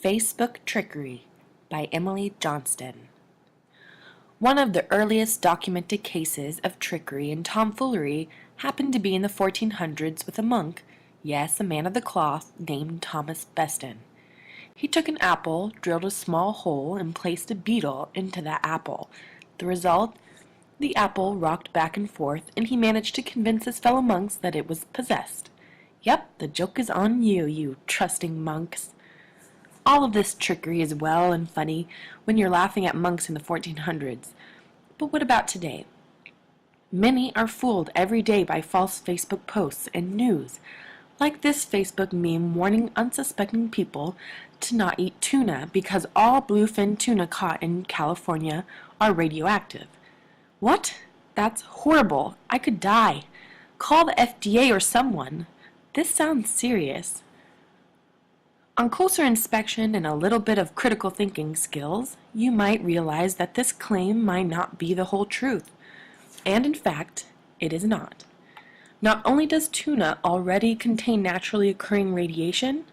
Facebook Trickery by Emily Johnston. One of the earliest documented cases of trickery and tomfoolery happened to be in the 1400s with a monk, yes, a man of the cloth, named Thomas Beston. He took an apple, drilled a small hole, and placed a beetle into that apple. The result? The apple rocked back and forth, and he managed to convince his fellow monks that it was possessed. Yep, the joke is on you, you trusting monks. All of this trickery is well and funny when you're laughing at monks in the 1400s. But what about today? Many are fooled every day by false Facebook posts and news, like this Facebook meme warning unsuspecting people to not eat tuna because all bluefin tuna caught in California are radioactive. What? That's horrible. I could die. Call the FDA or someone. This sounds serious. On closer inspection and a little bit of critical thinking skills, you might realize that this claim might not be the whole truth. And in fact, it is not. Not only does tuna already contain naturally occurring radiation,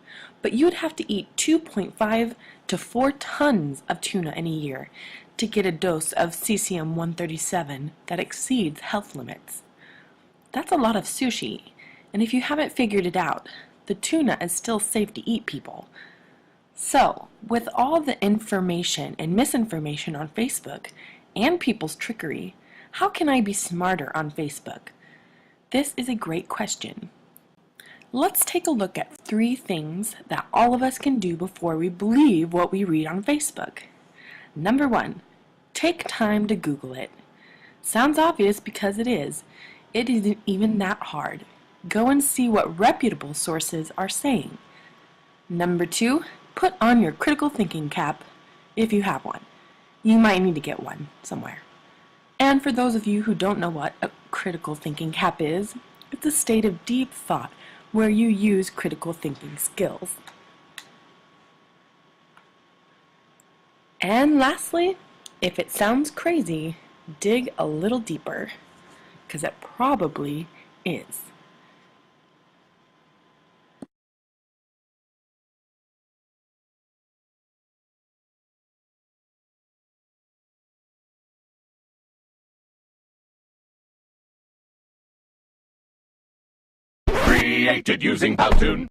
but you would have to eat 2.5 to 4 tons of tuna in a year to get a dose of cesium-137 that exceeds health limits. That's a lot of sushi, and if you haven't figured it out, the tuna is still safe to eat, people. So, with all the information and misinformation on Facebook and people's trickery, how can I be smarter on Facebook? This is a great question. Let's take a look at 3 things that all of us can do before we believe what we read on Facebook. Number 1, take time to Google it. Sounds obvious because it is. It isn't even that hard. Go and see what reputable sources are saying. Number 2, put on your critical thinking cap if you have one. You might need to get one somewhere. And for those of you who don't know what a critical thinking cap is, it's a state of deep thought where you use critical thinking skills. And lastly, if it sounds crazy, dig a little deeper, because it probably is. Created using Powtoon.